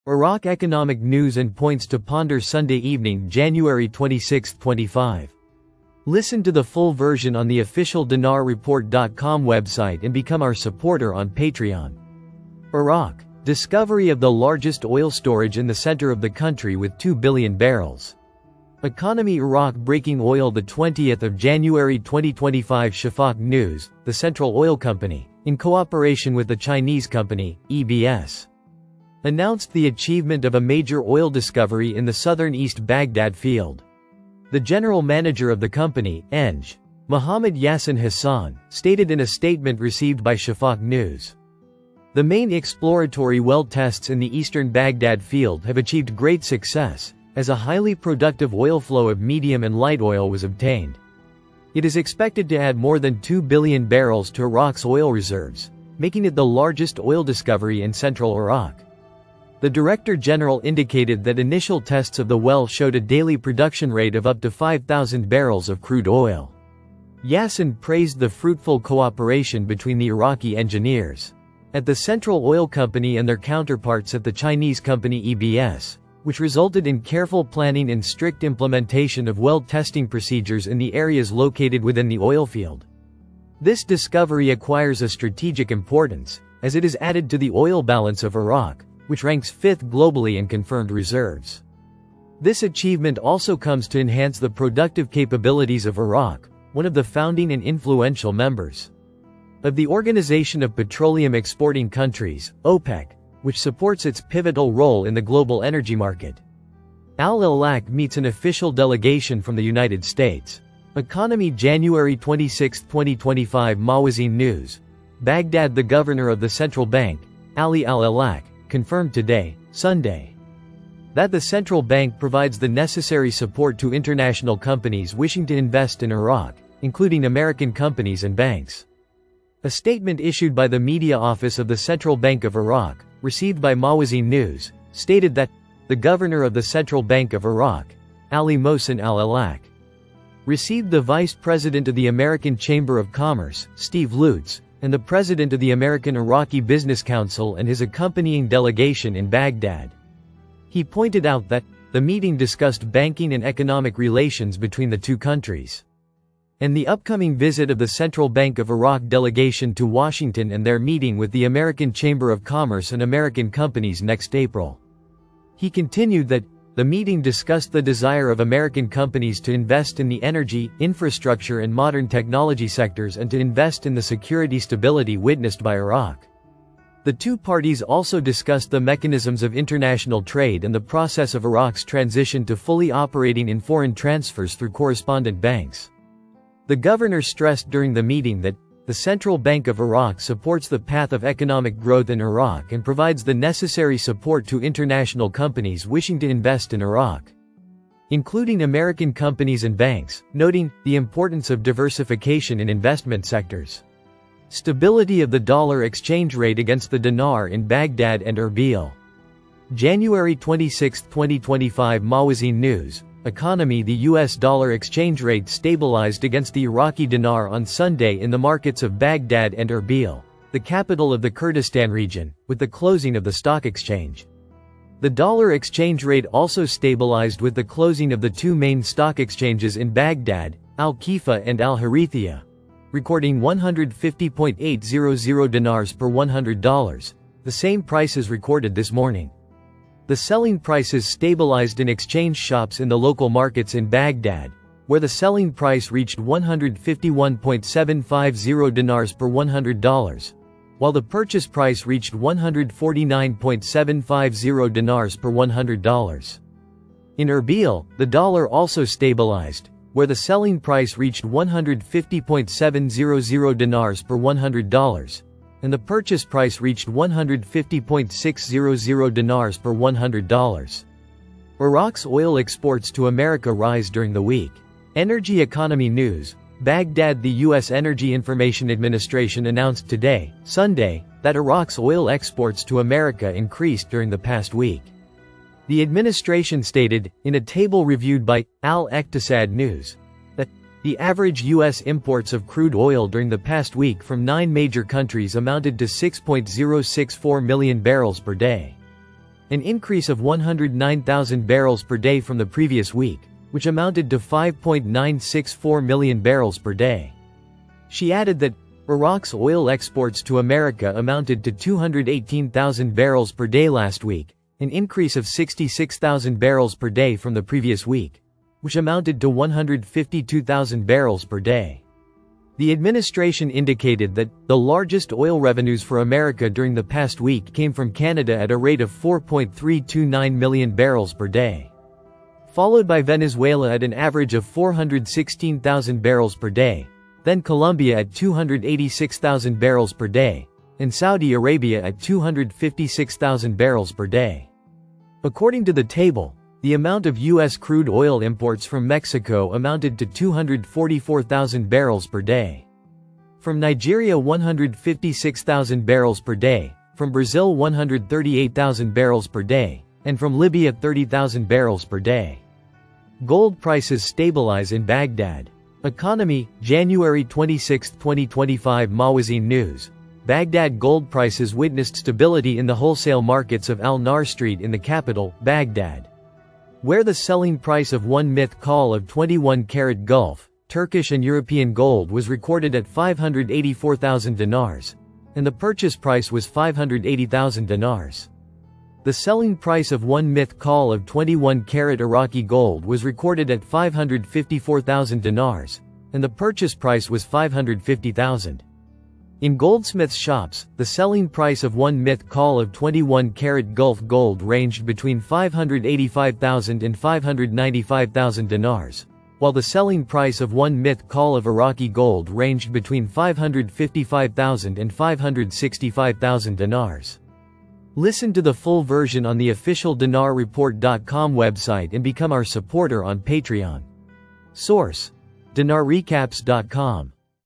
Iraq economic news and points to ponder Sunday evening, January 26, 25. Listen to the full version on the official dinarreport.com website and become our supporter on Patreon. Iraq. Discovery of the largest oil storage in the center of the country with 2 billion barrels. Economy. Iraq breaking oil. The 20th of January 2025. Shafaq News, the Central Oil Company, in cooperation with the Chinese company, EBS, announced the achievement of a major oil discovery in the southern East Baghdad field. The general manager of the company, Eng. Mohammed Yassin Hassan, stated in a statement received by Shafaq News. The main exploratory well tests in the eastern Baghdad field have achieved great success, as a highly productive oil flow of medium and light oil was obtained. It is expected to add more than 2 billion barrels to Iraq's oil reserves, making it the largest oil discovery in central Iraq. The Director General indicated that initial tests of the well showed a daily production rate of up to 5,000 barrels of crude oil. Yassin praised the fruitful cooperation between the Iraqi engineers at the Central Oil Company and their counterparts at the Chinese company EBS, which resulted in careful planning and strict implementation of well testing procedures in the areas located within the oil field. This discovery acquires a strategic importance, as it is added to the oil balance of Iraq, which ranks 5th globally in confirmed reserves. This achievement also comes to enhance the productive capabilities of Iraq, one of the founding and influential members of the Organization of Petroleum Exporting Countries, OPEC, which supports its pivotal role in the global energy market. Al-Iraq meets an official delegation from the United States. Economy. January 26, 2025. Mawazin News. Baghdad. The governor of the central bank, Ali al-Iraq, confirmed today, Sunday, that the central bank provides the necessary support to international companies wishing to invest in Iraq, including American companies and banks. A statement issued by the media office of the Central Bank of Iraq, received by Mawazin News, stated that the governor of the Central Bank of Iraq, Ali Mohsen al-Iraq, received the vice president of the American Chamber of Commerce, Steve Lutz, and the president of the American Iraqi Business Council and his accompanying delegation in Baghdad. He pointed out that the meeting discussed banking and economic relations between the two countries, and the upcoming visit of the Central Bank of Iraq delegation to Washington and their meeting with the American Chamber of Commerce and American companies next April. He continued that the meeting discussed the desire of American companies to invest in the energy, infrastructure and modern technology sectors and to invest in the security stability witnessed by Iraq. The two parties also discussed the mechanisms of international trade and the process of Iraq's transition to fully operating in foreign transfers through correspondent banks. The governor stressed during the meeting that the Central Bank of Iraq supports the path of economic growth in Iraq and provides the necessary support to international companies wishing to invest in Iraq, including American companies and banks, noting the importance of diversification in investment sectors. Stability of the dollar exchange rate against the dinar in Baghdad and Erbil. January 26, 2025. Mawazin News. Economy. The US dollar exchange rate stabilized against the Iraqi dinar on Sunday in the markets of Baghdad and Erbil, the capital of the Kurdistan region, with the closing of the stock exchange. The dollar exchange rate also stabilized with the closing of the two main stock exchanges in Baghdad, Al-Khifa and Al-Harithia, recording 150.800 dinars per $100, the same prices recorded this morning. The selling prices stabilized in exchange shops in the local markets in Baghdad, where the selling price reached 151.750 dinars per $100, while the purchase price reached 149.750 dinars per $100. In Erbil, the dollar also stabilized, where the selling price reached 150.700 dinars per $100, and the purchase price reached 150.600 dinars per $100. Iraq's oil exports to America rise during the week. Energy Economy News. Baghdad. The U.S. Energy Information Administration announced today, Sunday, that Iraq's oil exports to America increased during the past week. The administration stated, in a table reviewed by Al-Iqtisad News, that the average U.S. imports of crude oil during the past week from 9 major countries amounted to 6.064 million barrels per day. an increase of 109,000 barrels per day from the previous week, which amounted to 5.964 million barrels per day. She added that Iraq's oil exports to America amounted to 218,000 barrels per day last week, an increase of 66,000 barrels per day from the previous week, which amounted to 152,000 barrels per day. The administration indicated that the largest oil revenues for America during the past week came from Canada at a rate of 4.329 million barrels per day, followed by Venezuela at an average of 416,000 barrels per day, then Colombia at 286,000 barrels per day, and Saudi Arabia at 256,000 barrels per day. According to the table, the amount of U.S. crude oil imports from Mexico amounted to 244,000 barrels per day. From Nigeria 156,000 barrels per day, from Brazil 138,000 barrels per day, and from Libya 30,000 barrels per day. Gold prices stabilize in Baghdad. Economy, January 26, 2025 Mawazin News. Baghdad gold prices witnessed stability in the wholesale markets of Al-Nar Street in the capital, Baghdad, where the selling price of 1 mith call of 21-karat Gulf, Turkish and European gold was recorded at 584,000 dinars, and the purchase price was 580,000 dinars. The selling price of 1 mith call of 21-karat Iraqi gold was recorded at 554,000 dinars, and the purchase price was 550,000. In goldsmiths' shops, the selling price of 1 mith call of 21-karat Gulf gold ranged between 585,000 and 595,000 dinars, while the selling price of 1 mith call of Iraqi gold ranged between 555,000 and 565,000 dinars. Listen to the full version on the official dinarreport.com website and become our supporter on Patreon. Source: dinarrecaps.com